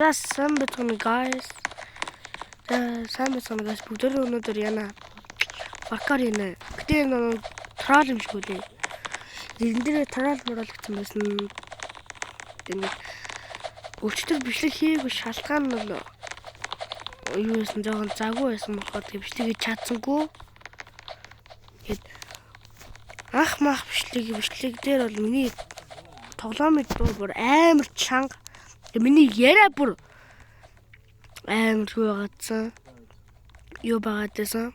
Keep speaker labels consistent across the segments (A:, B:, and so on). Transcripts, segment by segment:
A: That's some guys. Сайн guys бүгд өнөөдөр яна бакар ийнэ. Гэтэ нэг трол юм шиг үлээ. Энд дээр трол мөрөлгцэн байсан. Тэгээд өчтөр бичлэг хийгээгүй шалтгаан нь бол юу байсан жоохон загуу байсан болохоор тэгээд бичлэгийг чадсангүй. Тэгээд мах бичлэг дээр бол миний тоглоомын дуу бүр амар чанга. Миний яриа бүр амар хөөгаадсан. Юу багаадсан.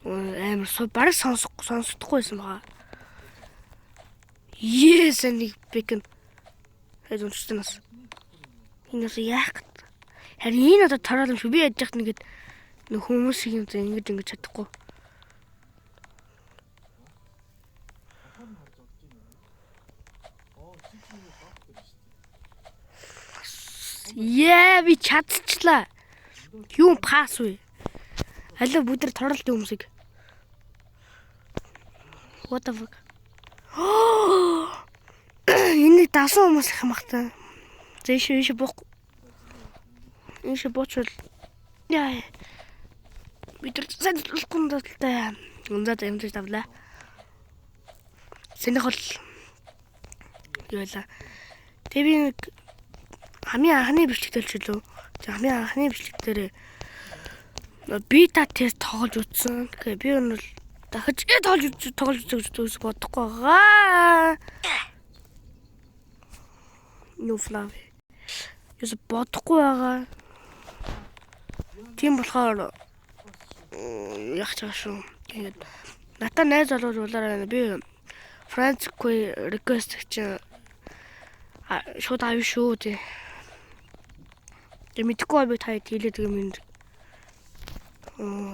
A: Амар бараг сонсохдохгүй байсан байгаа. Yes нэг бэкэн. Хэд үнэтэй нас. Энэс яах гэж. Харин энэ одоо тараал юм шүү. Би яаж яах нэгэд нөх хүмүүс юм зэ ингэж чадахгүй. Би чадчихлаа. Юу пас вэ? Алуу бүдэр торолт хүмүүсийг. What the fuck? Энэ дасан хүмүүс хамахтай. Зэшээ бох. Ийш боцол. Яа. Бид тэр гундалтай. Ундад эмдэж тавлаа. Сэнийх бол юу вэ? Тэвийн хамгийн анхны бичлэгтэй ч лөө. Хамгийн анхны бичлэг дээр бета тест тоглож үзсэн. Тэгэхээр би энэ бол дахиж тоглож үзэх бодохгүй байгаа. Юу флав. Юус бодохгүй байгаа. Тийм болохоор яах чааш шүү. Тэгээд надад найз залуучуулаараа би Францкой request чи шууд авъя шүү тий. Я мэдгүй би таад хэлээд юм.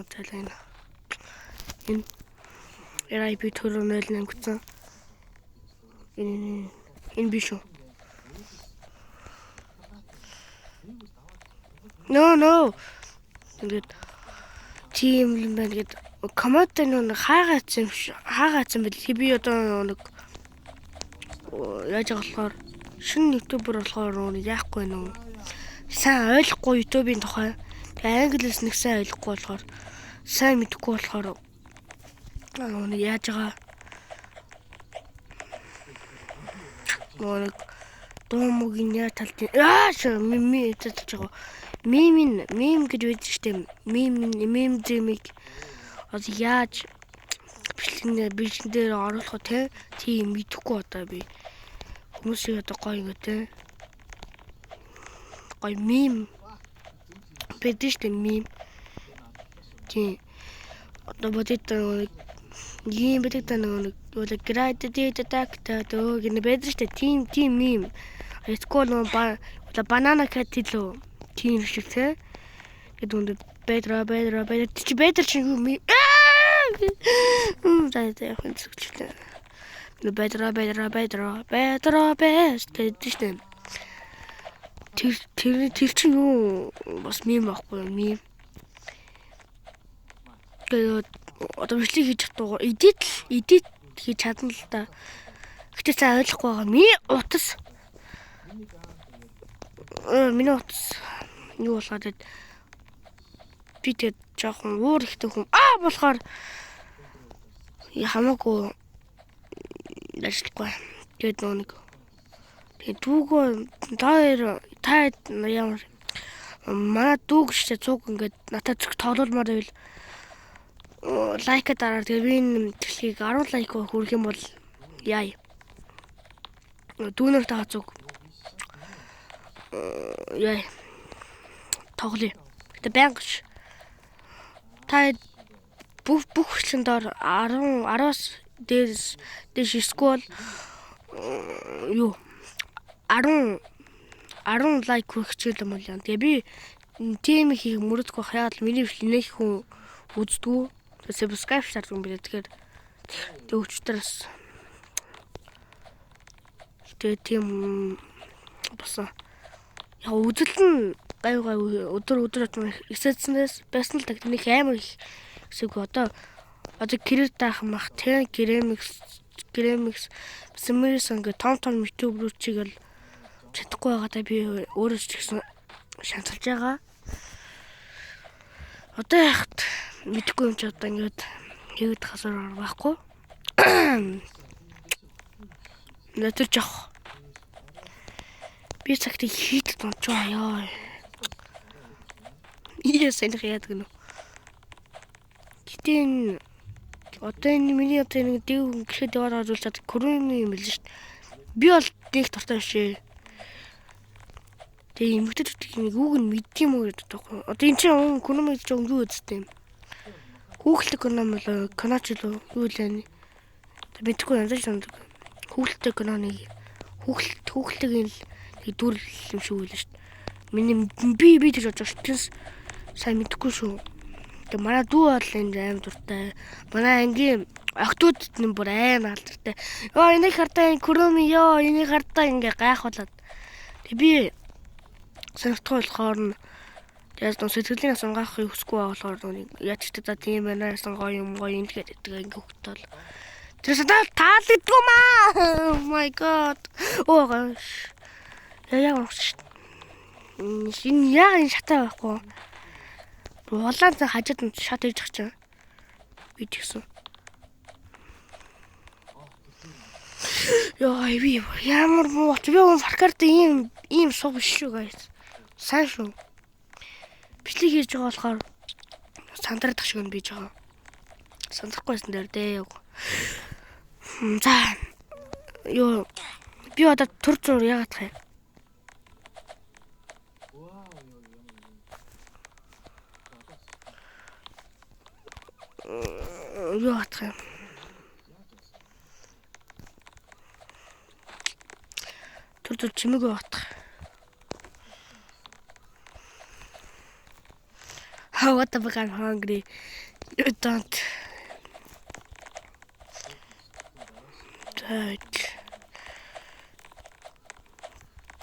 A: Талайна. Энэ би төрөнөл нэнгцэн. Энэ би шүү. No. Ингээд тим юм байна гэд коммент нэг хаагаацсан бил. Би одоо нэг яаж болохоор шинэ ютубер болохоор яахгүй нөө. Сайн ойлгохгүй YouTube-ийн тухай. Англиэс нэг сайн ойлгохгүй болохоор сайн мэдэхгүй болохоор яаж байгаа. Нэг дуумгийн яа талд мими хэлж байгаа. Мим гэж байдаг штеп. Мим дэмиг одоо яаж бичлэгэн дээр оруулах вэ? Тийм мэдэхгүй одоо би. Хүмүүсийг одоо гоё ингэ те. Гоё мим бэдэжтэй мим. Тийм. Одоо бодит ийм бэдэгтэй нэг градиэт тактаа дөө гэнэ бэдэжтэй тийм мим. Эсвэл банана катило тийм шиг те. Гэдэг бедра чи бедр чи юу мим. Зайтай яхан зүгчлээ. Бедра бест гэдэг нь. Тэр чинь юу бас мим байхгүй мим. Тэгээд одоо бичлэг хийж чаддаг. Эдит хийж чадна л да. Гэтэ цаа ойлгохгүй байгаа. Миний утас юу болохоор би тэгээд жоохон уур ихтэй хүн болохоор хамаагүй ажиллахгүй. Тэгээд нэг тэгээд дүүгөө та ямар манай дүүг штэ цуг ингээд надад зөв тоглоулмаар байвал лайк дараар тэгээд би энэ бичлэгийг 10 лайк хүргэх юм бол яа. Дүүнэр таа цуг яа. Тоглоё. Гэтэ байнгаш та бүх хүчлэн доор 10-аас дээш скол юу 10 лайк хүрэх юм бол яа. Тэгээ би тийм их мөрөдгөө хаяад миний нэг хүн үздэг. Subscribe шаардсан юм билээ. Тэгэхээр өчтөрс тийм басан. Яг үзэл нь гай өдөр ихсэдснээс байсан л та нэг амар их хэсэг одоо кэрээр таах мах те гремикс Сэмэрсэн гэ том ютуберчиг л чадахгүй байгаадаа би өөрөө ч гэсэн шанталж байгаа. Одоо яхад мэдгүй юм чи одоо ингээд хийгээд хасаар байхгүй. Natır жоох. Bir цагт хийдэл дончоо яа. Ие сайн яадаг нь. Гэтэ одоо энэ миний одоо нэг дэв гэхэд яваад оруулж чад Крими юм л шүү дээ. Би бол нэг дуртай шээ. Тэгээ эмгтэр нэг үг нь мэддэг юм уу гэдэг таахгүй. Одоо энэ чинь Крими гэж өнгөө үзтээ. Хүүхэлдэг кино мөл канач л юу л энэ. Мэдхгүй юм даа сандаг. Хүүхэлдэг киноны хүүхэлдэг л дүр юм шиг үйл шүү дээ. Миний би тэгж бодож шүү дээ. Сайн мэдхгүй шүү. Тэгээ манай дүү бол энэ аим дуртай. Манай ангийн охтууд нь бүр аим алдартай. Йоо энийг хартаа Крими ёо энийг хартаа ингээ гайхуулаад. Тэг би санагдахгүй болохоор нь тэгээд сэтгэлийн асангаахыг хүсэхгүй болохоор яаж ч та тийм байна асангоо юм гоё юм гэдэг ингээ хөвтөл. Тэрс таалдгүй маа. Oh my god. Oh gosh. Яа энэ шатаа байхгүй. Улаан цай хажууд нь шат ирж байгаа чинь. Би тэгсэн. Яа би ямар муу би фаркарт ийм суу биш шүү guys. Сайн шүү. Бичлэг хийж байгаа болохоор сандрах шиг нь бийж байгаа. Сандрахгүйсэн дээр дээ. За. Ёо би одоо төр зур яагаад хаа. Ёо хаа. Төр чимэг бат. What the fuck, I'm hungry. You don't.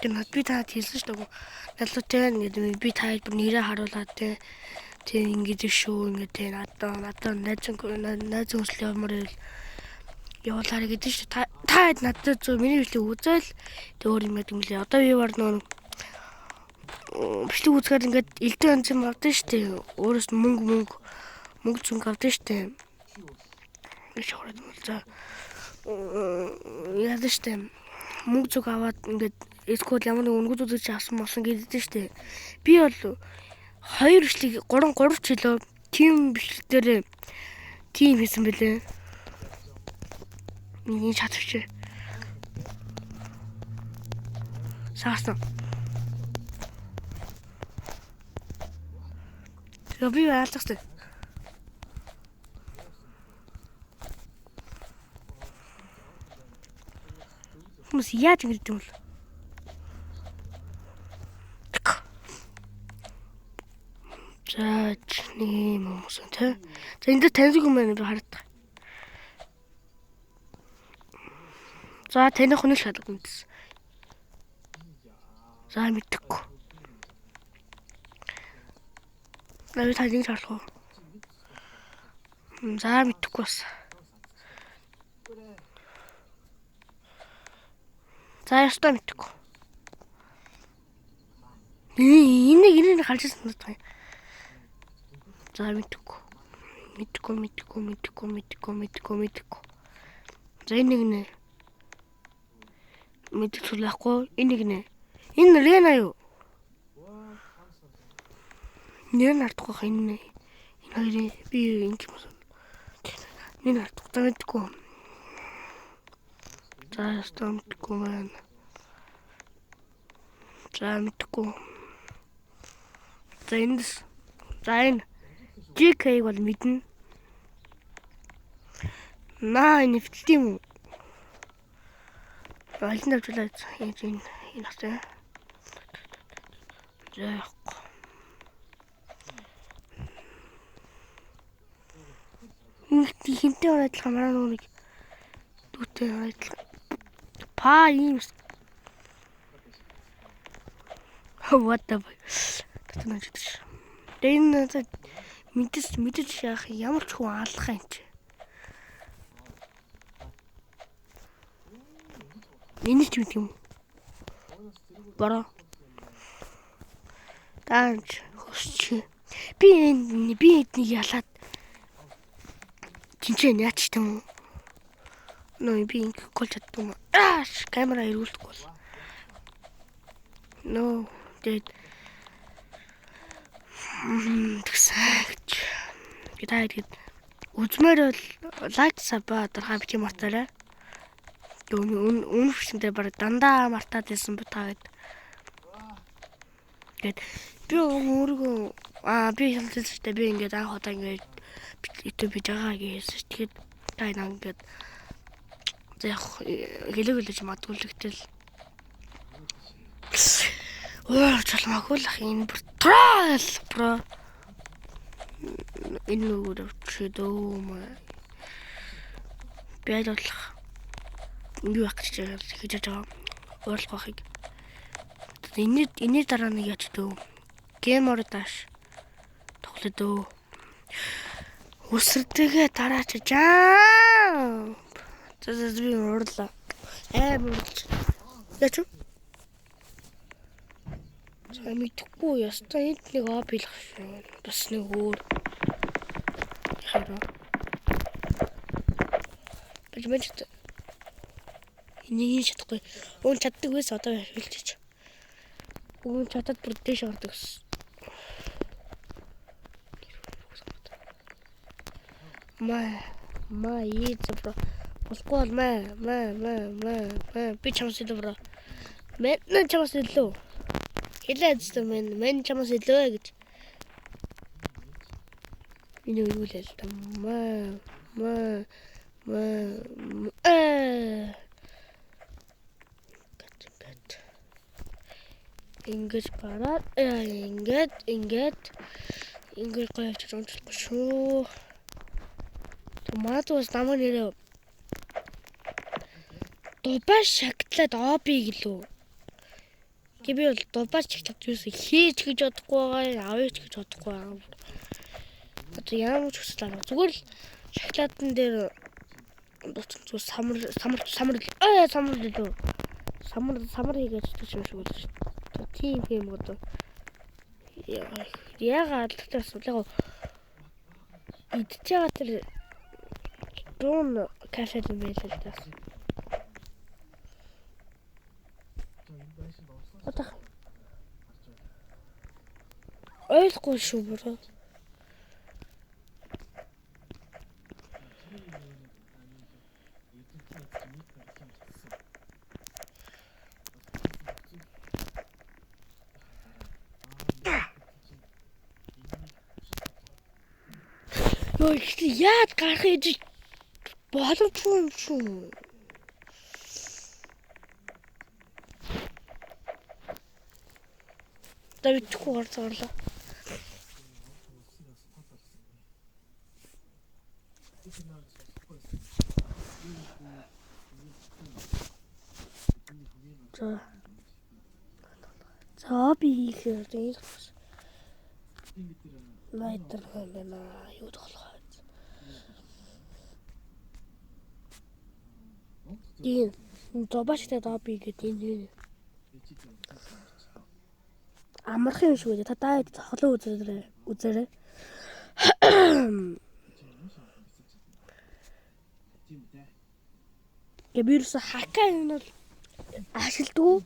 A: Тэмээд би таад хэлсэн шүү дээ. Налуутай ингээд би таад нэрээ харуулад тэг ингээд шүү ингээд надад найз өсөл юмрэл явуулаарай гэдэг шүү. Таад надад зөв миний бичлэг үзэл тэг өөр юм юм лээ. Одоо би бар нөө бичлэг үзэхээр ингээд элдэн онц юм авдаг шүү дээ. Өөрөөс мөнгө зүнг авдаг шүү дээ. Шоорд юм л за. Яа дэжтэй мөнгө зүг аваад ингээд эскол ямар нэг өнгөд үзэж авсан гэдэг штэ. Би бол 2 бичлэг 3 жилөө тим бичлэг дээр тим хийсэн бэлээ. Миний чадвч. Саасан. Тэгээ би яалцсан. Хүмүүс яаж ингэдэг юм бол Жаачны хүмүүс тэ. За энэ таньдаг юм байна би хараад. За таних хүн л шалгах юмдс. За мэдхгүй. Навь тань шалгах. За мэдхгүй бас. За ястаа мэдхгүй. Энийг харж ирсэн надад. За мэдхгүй. За энийг нэ. Мэдхгүй байхгүй. Энийг нэ. Энэ Лена юу? Нэр нартахгүй энэ. Энэ хоёрын би ингэ юм. Энэ нартахгүй мэдхгүй. За ястаа мэдхгүй байна. За мэдхгүй. За энэ GK бол мэднэ. Энэ фитл юм уу? Айлын давжуулаад энэ хасаа. Яах. Хинтээ ороод хамраа нүг дүүтэй ороод па юм. What the татна ч. Дэн мэдээж яах ямар ч хүн алах юм чи. Энэ ч юм. Бороо. Даанч хөсч. Би эднийг ялаад тэнцэн яач тийм үү? Нөө би ингэ гол чаддгүй юм. Камера ирүүлдэггүй бол. Нөө тэгээд тэгсэж. Тэгээд үзмээр бол лайк сабаа дарахаа бити мартаарай. Үнэхээр баг дандаа мартаад байсан бутаа гэд. Гэт би өөргөө би хэлсэн би ингээд анх удаа ингээд YouTube хийж байгаа гэсэн. Тэгээд тайна ингээд яг хэлэг магадгүй л гэтэл чалмаагүй л энэ про энэ нөгөө чидөө бяд бодлох юу яг гэж хийж байгаа ойлгох байхыг энэ дараа нэг яч дөө геймер даш тоглоод дөө өсөртэйгээ дараач жаа би уурлаа уурлаж яч мэдхгүй ястаа энд нэг опилах шүү бас нэг өөр хараа бэлмэж энийг чадахгүй уун чаддаг байсан одоо хэлчих уун чадаад бүр дэш ордог гэсэн ма ийцбро болохгүй бол би чамс хэлбэр мен чамс хэллээ хэлээд мен чамс хэлээ гэж энэ юу л та ингэж бараад ингэж гоёч онцлохгүй шүү. Томатос намайг нэрээ дубаа шагтлаад оби гэлөө. Би бол дубаа шагтлаад юусе хийж гэж бодохгүй байгаа, авъяач гэж бодохгүй байгаа. Одоо ямар ч хүслээ зүгээр л шагтлаадн дээр дуцсан самар хийгээд ч юм шиг болчих. Тийм одоо яагаад тэгтээс яг идчихэж байгаа тэр дуун кафед юм байл л тас. Одоо ойлгохгүй шүү бро. Яад гарах гэж боломжгүй юм шүү. Давидгүй гарцаарлаа. За би хийхээр энэ лайтер хэмээн юу тоглох вэ? Тийм зобаштай доби гэдэг энэ амархан юм шүү дээ. Та тоглоо үзээрэй. Гэрээс хакаа юм бол ашигладаг.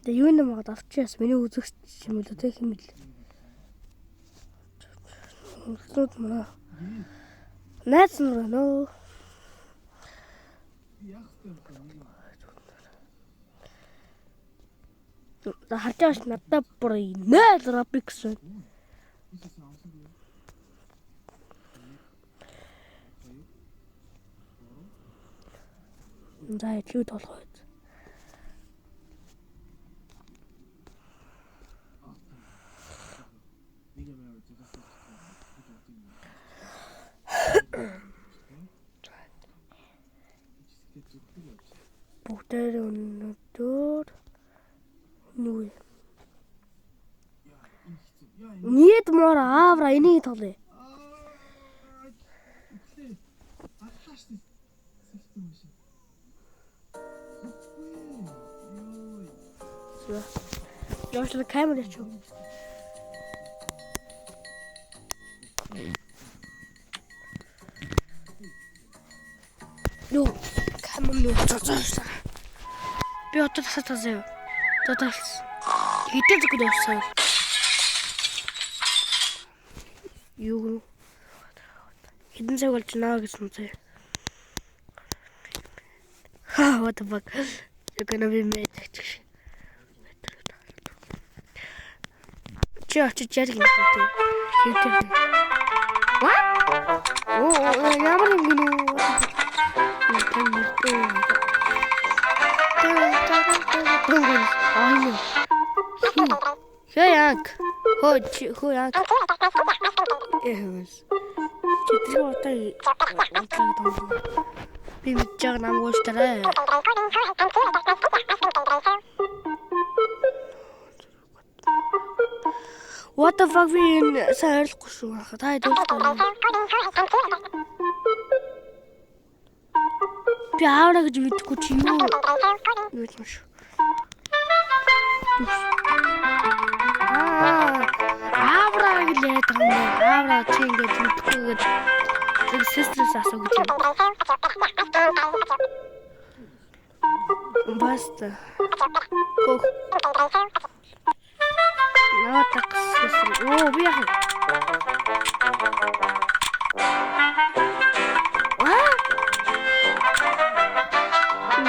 A: Тэ юу нэмээд авчихсан миний үзэгч юм л тэ хэмэл. Өглөөд маа. Найз нар нөө. Харж надад бүр 0 Robux. За илүү толгой. Бүгдээр өнөдөр Нүг. Нет мора авра энийг тоглоё. Явж камера ч. Юу камера цацааш. Би одоо тасаатаа. Тоталс. Хитэн зүгт явсан. Юу хитэн цаг болж наа гэсэн үү? What the fuck? You're gonna be mad. Чи яадаг юм бэ? Хитэн. What? Ямар юм гинэ? Хөөяг. Хөөяг. Чи тэр би мэдэж намайг ууштай. What the fuck би энэ сайрлахгүй шүү. Та хэдүүлээ. Би аавра гэж мэдгүй чи юу? Юу юм шүү. Аавра гэлээ тань. Аавра чи ингэж мэдхгүйгээд тэр сестрээс асуу гэж юм. Баста. Хөх. Наатах сестр. Оо би яах вэ?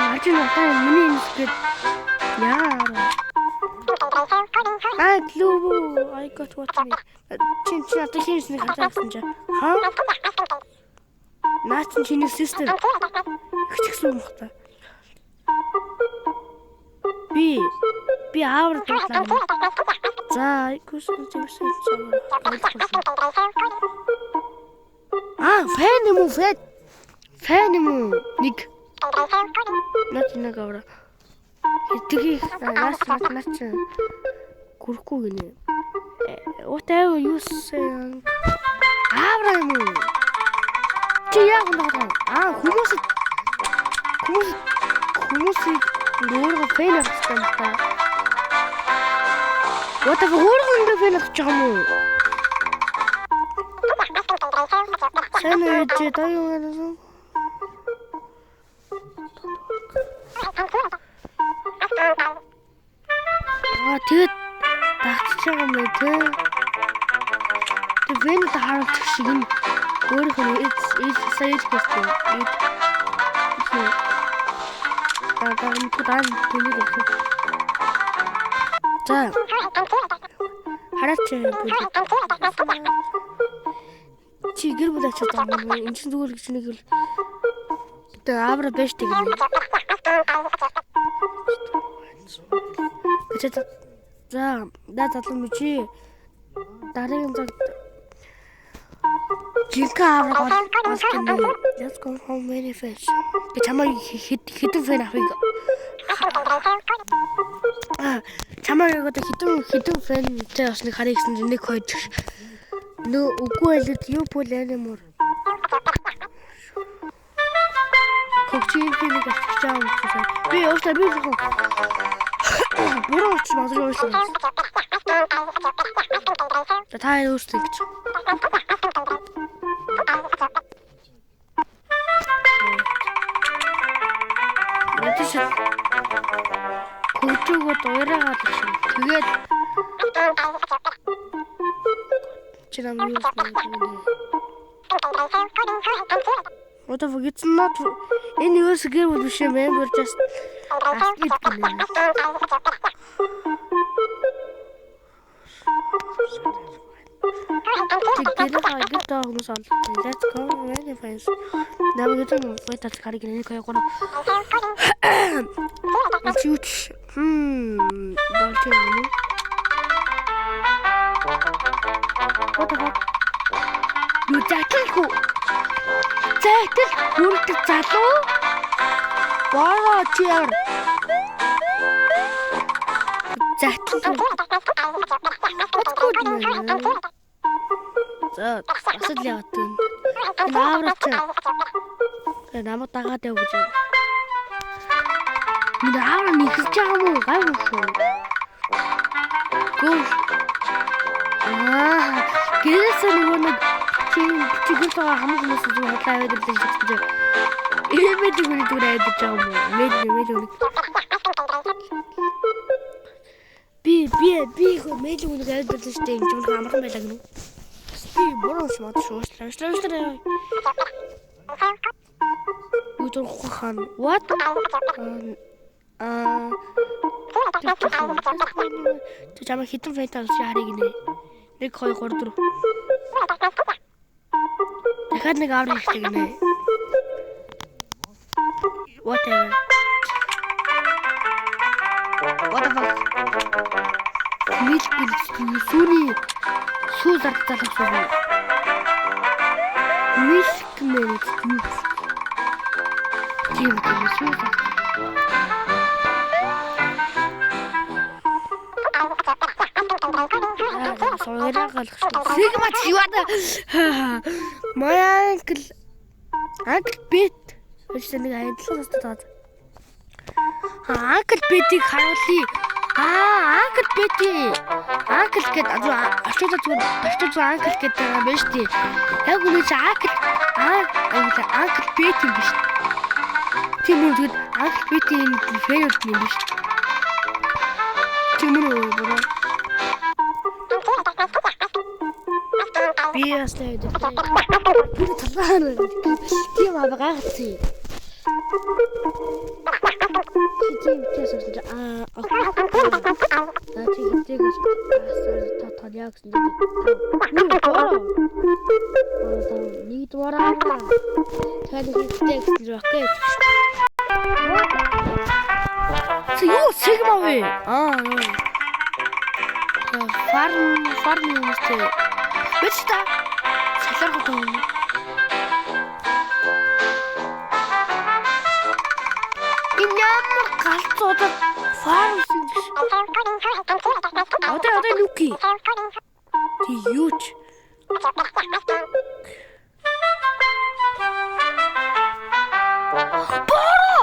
A: Ачи натаа миний нэсгэд яа. Клуб I got what me. Чин одоо хийсэн нэг хатаасан чи. Хаа? Наач чиний сестер. Хичгсэн юм хата. Би аавар дуудлаа. За, айгуусан зэвсэн чам. Фэн юм уу? Фэн юм уу? Нэг. Нэг авра. Хэдгийг наач гүрхгүй гинэ. Whatever you say. Аавра юм уу? Чи яах вэ? Хүмүүс нүүргө фэн авсан та. Whatever хөргөндө фэн авч байгаа юм уу? Сэн үеч таа юу гэсэн? Тэгээд тагч байгаа юм ээ тэ. Тэг вэн та харах шиг нь өөрийнхөө сайж гэсэн. Даран тудан тэнэг өгсөн. За. Хараач чи гэр бүл ачаад байгаа юм. Энд чинь зүгээр гэж нэг л тэ авра бэш тэг юм. За, залуу чи дараагийн цаг жинка авраг болсон. Let's go home very fast. Би чамайг хитэн фэн авах. Чамайг одоо хитэн фэн тэ бас нэг харъя гэсэн нэг хойж. Нөө үгүй байлээ юу план юм уу? Кокчийн нэг авчих юм гэсэн. Би өөртөө би Буруу ч магадгүй байсан. Та өөртөө гэж. Мэдээж кодчогод уурайгаад чинь. Тэгээд чи нам юу гэсэн. What the fuck, it's not in your game with the member just ask it. Let's go really fast. Now we're going to wait at the car again. It's huge. What the fuck? You jacket who? Jacket who to tattoo? What chair? захтал. За, асал яваад байна. Наавраач. Намайг дагаад яв гэж. Миний аавра нэгсэж байгаа юм уу? Гайгүй шүү. Гүн. Гэрээсээ нэг чигээр байгаа хамаг хүмүүс зүг хадлаа аваад ирлээ гэж чинь. Имэдэг үний дүр аваад иж байгаа юм уу? Мэд. Би хөө мэд үнийг аваад ирлээ шүү дээ. Энд ч амархан байлаа гэнэ. Би бороош мод шуушлаа. Үгүй хаан. What? Тэ чамаа хитэн фэнтал шаарыг нэ. 1 2 3 4. Дахиад нэг аврах хэрэгтэй гинэ. Whatever. What the fuck? Сүүний сүү зардал авсан. Milk milk. Тийм сүү. Sigma чивада. My uncle bit. Өчтөр нэг айдлах тастаад. Uncle bit-ийг харуулъя. Uncle bit. Uncle гэдэг очоод uncle гэдэг юм байна шүү дээ. Яг үнэ чи uncle bit юм биш. Тийм үү тэгэд uncle bit-ийн favorite юм биш. Тийм үү боо. Би ястай дээ. Тийм аваагаацгий. Тийм чесэж Farm юмстэй. Бич та салаар готов юм. Иням галцууд фарм юм биш. Одоо нүки. Ти юуч. Боро!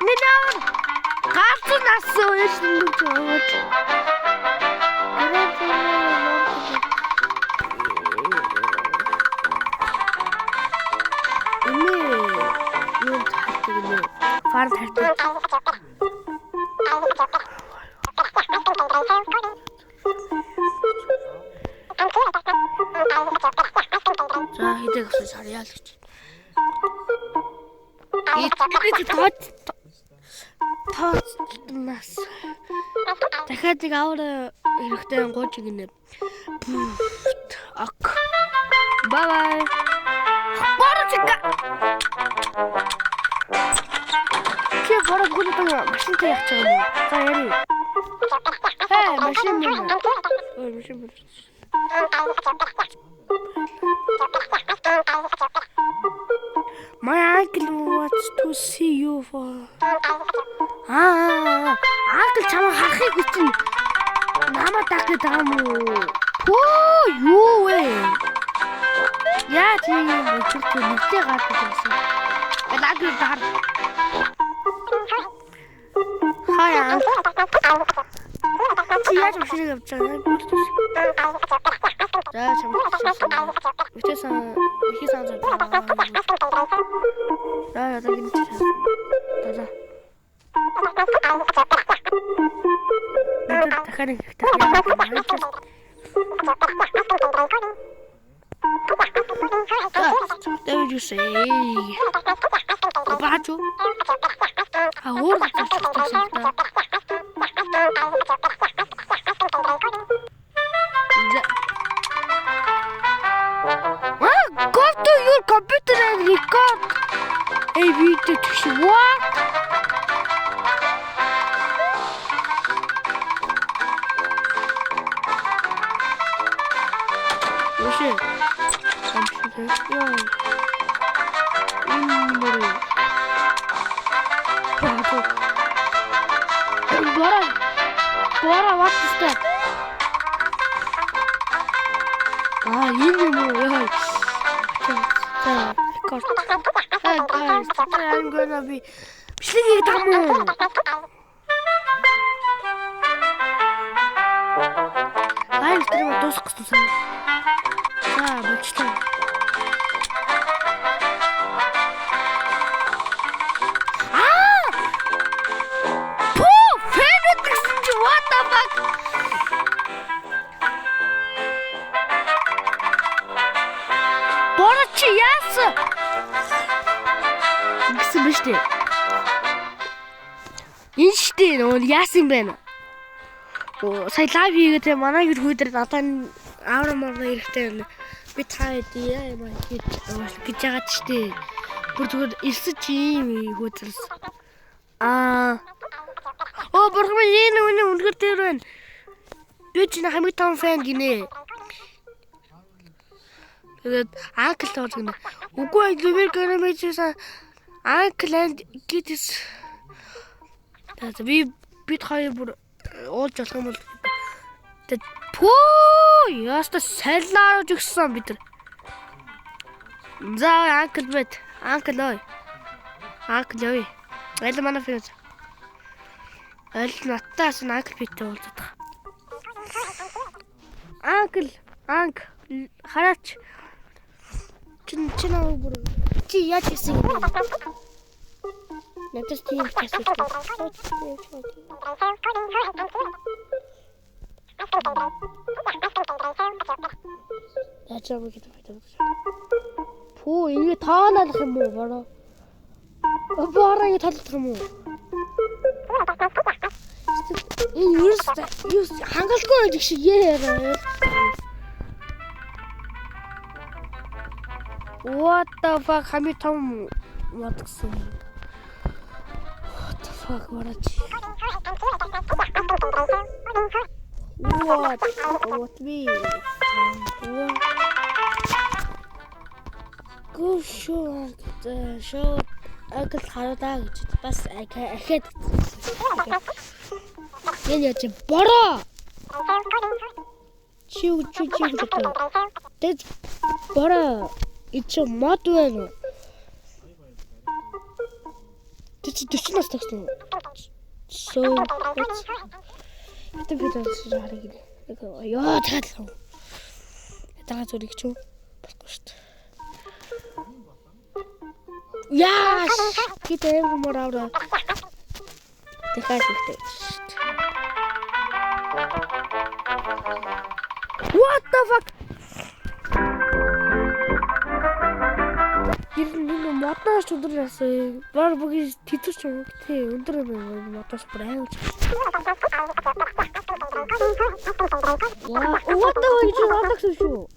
A: Минаа галцуу насоо яш нүч аваад. Farm тартай. За хэдэг гэсэн сарьяал гэж. Тооцнаас. Дахиад нэг аваа хэрэгтэй гооч гинэ. Ак. Бай. Борочка. Чи бороо гүнтэй машинтай явж байгаа юм. За яри. Машин юм. Машин. My uncle wants to see you for. Uncle чамаа харахыг хүчин. Намаа тагтаа таам уу. Оо юу вэ? Яа чи чүртэ нэгтэй гаадаг байсан. Лагер дар. Хаяа. Чи яаж өшрөг авч байгаа юм? За чамаа. Өчөөсөн ихий сан зав. За гин чи. За. Дахиад What did you say? Bacho? Ahora go to your computer and record a video to show what? What's it? Бора what is that? Яа. Record. Hey guys, today I'm gonna be бичлэгийг дагмуу. Live stream дуусах гэсэн сан. За, болчихлоо. What the fuck? Борочи яасан? Ингэсэн биш үү? Энэ штэ нөө яасан бэ? Сая лайв хийгээд манай гэр хүйдэр надад ааврамаар ирэхтэй байна. Би таад яа юм гэж яагаад штэ. Бүр зүгээр ирсэж юм хүйдэрс. Борхом энэ үнэхээр тэр байна. Би ч хамгийн том фэн гинэ. Тэгээд анкл тоож гинэ. Үгүй ливер гэнэмэжсэн анкл and гитс. Тэгээд би хоёр бүр уулж болох юм бол тэгээд пөө яста саллаарж өгсөн бид нар. За анкл бит. Анкл ой. Анкл ой. Айл манай фэн. Аль натаас анкл битээ уулзах. Анк хараач. Чин бүр чи яаж хийсэн юм бэ? Надад тийм хэсэг. Яачаа бүгд байдаг. Пүү ингэ таалах юм уу бороо? Бороо ингэ таалах юм уу? Энэ юус хангалтгүй гэж шиг яараа. What the fuck хамгийн том мод гэсэн. What the fuck варач. What me? Go show. Агт хараа гэж бас ахаад. Энэ яа чи бороо. Чи тэд бороо ич мод байна. Чи 40 нас тагсан. So это видео жаргал. Яа таалаа. Тага зүрийг ч болохгүй шүү дээ. Яа китэ юмор аваа. Тэхээс ихтэй. What the fuck? Энэ мотоос өдрөөс бар бүхий тэтэрч юм тий өндөр мотоос бүр айлж. What the fuck чи мотоос шүү.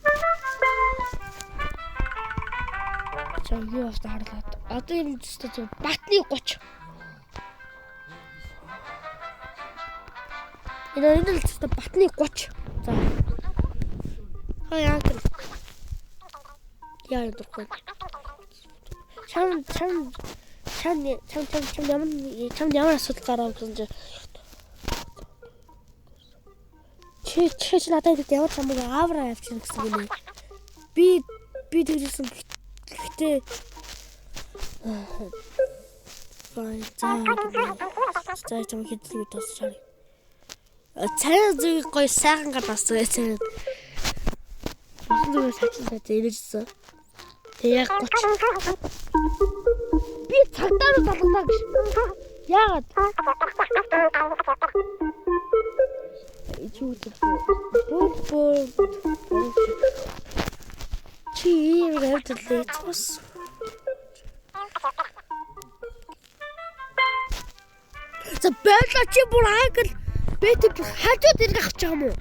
A: Чам юу бас харлаад. Одоо энэ тест батны 30. Энэ л тест батны 30. За. Хаяа гэр. Яа дургүй. Чам ямар асуудал гараа гэсэн чи надад ямар чамайг авраа явчихна гэсэн юм. Би тэгжсэн гэхдээ за чам хэдэл тас чарай. Цай зүг гой сайхан гадаасан цай. Зүг сачсан зэрэлсэн. Яг 30. Би цагтаа руу залгана гэж. Яагаад? Чи ийм явдлаа цус. За байла чи бүр англ бэт хажууд ирэх авч байгаа юм уу?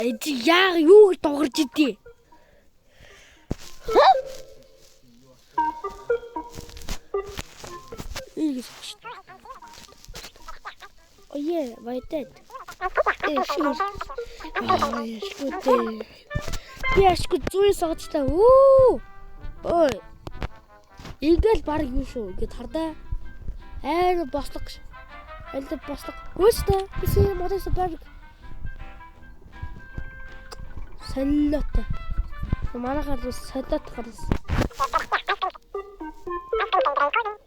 A: Эди яа юу догорж идэв? Oh yeah, right dead. Я шкут зуй сагчтай. Ой. Ингээл баг юу шүү. Ингээд хардаа. Айн бослог. Аль бослог. Хөөстэй. Бисээ модоос баг. Саллот. Манайхаар саллот гарсан.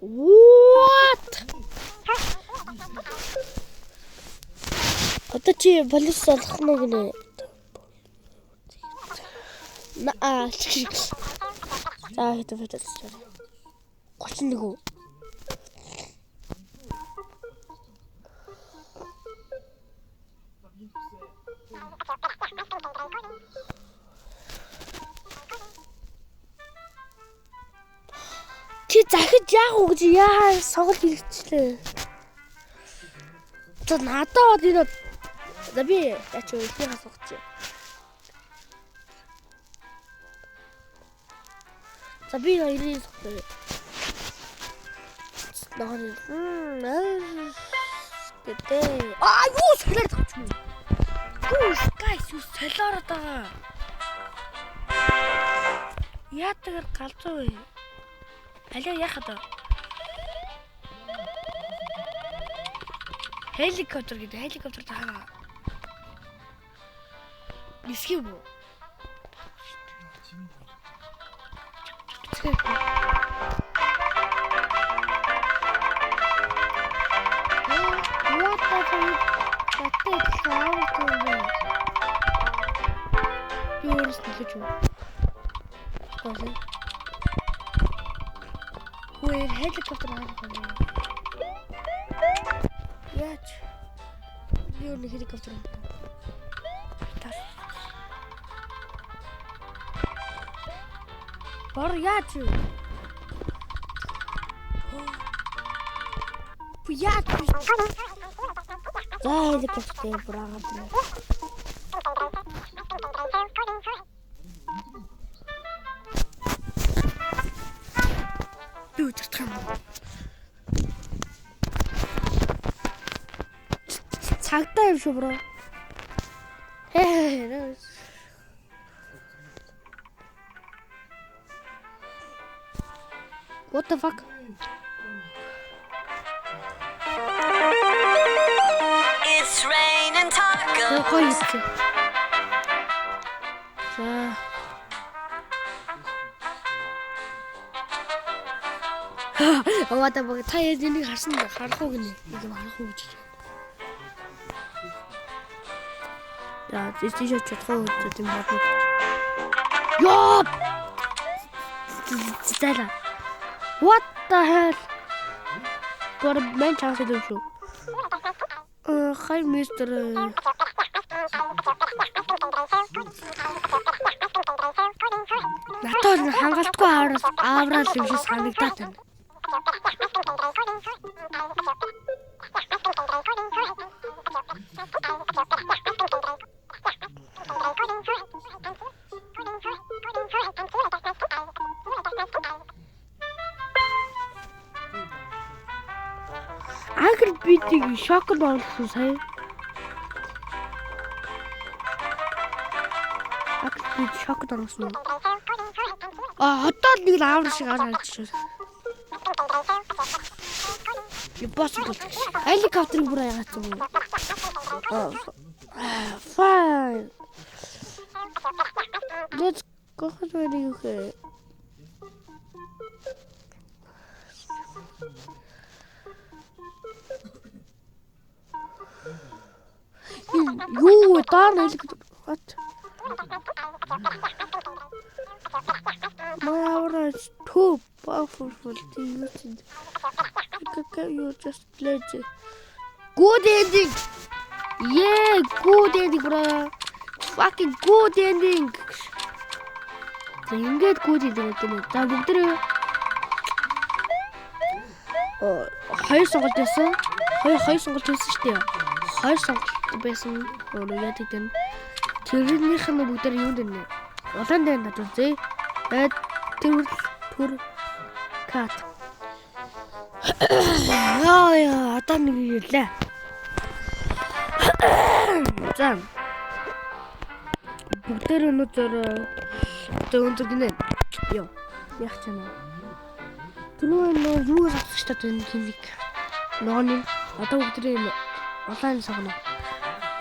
A: What? Одоо чи полис олох нь гинэ. За хэвээ фэтэл. 31. Чи захиж яах вэ гэж яа соголт хэрэгчлээ. За надад энэ за би яач вэ ихний хасууч. За би хоёрын соголт. Гэтэ юу солиор тавч юм. Гүс гайс юу солиор одоо. Яатагаар галзуу вэ? Алиа яах вэ? Helicopter гэдэг helicopter таараа. Нисхий бо. Wait, helicopter Yaach. Юу нэг helicopter. Тас. Бор яач юу? Яач. За helicopter браагаад. Юу чартах юм. Цагтаа юм шүү бро. What the fuck?
B: It's raining tacos.
A: За. Аваад баг та энийг харсан харах уу гинэ. Нэг юм харах уу гэж. Ja, das ist jetzt schon mit dem Wort. Ja! Stella. What the hell? Gott, Mensch, hast du schon? Hi, Mr. Nathan, хангалтгүй аврал юм шиг санагдаад байна. Агр битиг шок болсон сая. Агр бит шок болсон. Одоо нэг аврал шиг харагдаж байна. Impossible. Helicopter бүр яагаад юм. Fine. Let's go where you go. You darn helicopter. What? My aura is too powerful for the using. You just played it. Good ending! Yeah, good ending, bro. Fucking good ending. За ингээд good ending гэдэг нь. За бүгдээ хоёр сонголт байсан. Хоёр сонголт байсан шүү дээ. Хоёр сонголт байсан. Яа гэдэг нь тэрнийх нь бүгдээ юунд нэ. Улаан дээр надад зэ. Тэр кат. Яа, одоо нэг ирлээ. За. Бүгдээр өнөөдөр өндөр гинэ. Йоо. Яг чанаа. Түрүү нөө юу авсан ч та энэ хиник. Нооны одоо бүгдээ онлайн сагна.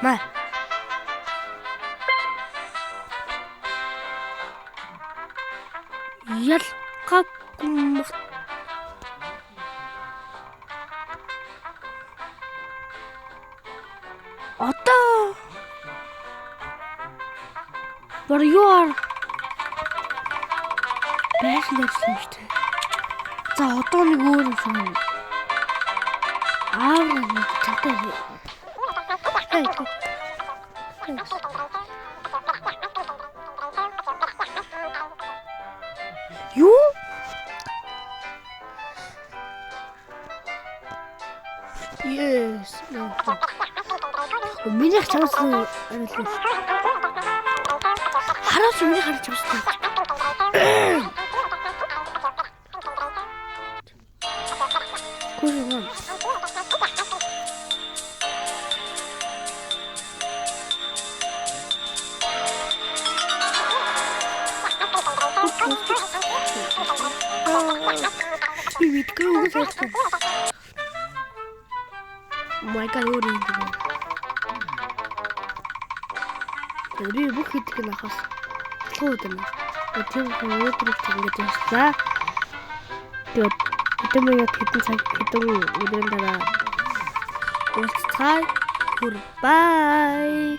A: Маа. Ялгаагүй. Одоо What are you are? Бэшл ярьсан шүү дээ. За одоо нэг өөр юм шиг. Нэг чадтай. Юу? Yes. Миний чамс арилсан. Хараач миний харж авсан. Гүрэн. My God, what are you doing? Би бүх хэдийг нь ахаас туудаг. Тэр хүн өдрөг ингэж байна. Тэгээд өдөрмөг хэдэн цаг хэдэн өдрийн дараа уулзцай. Goodbye.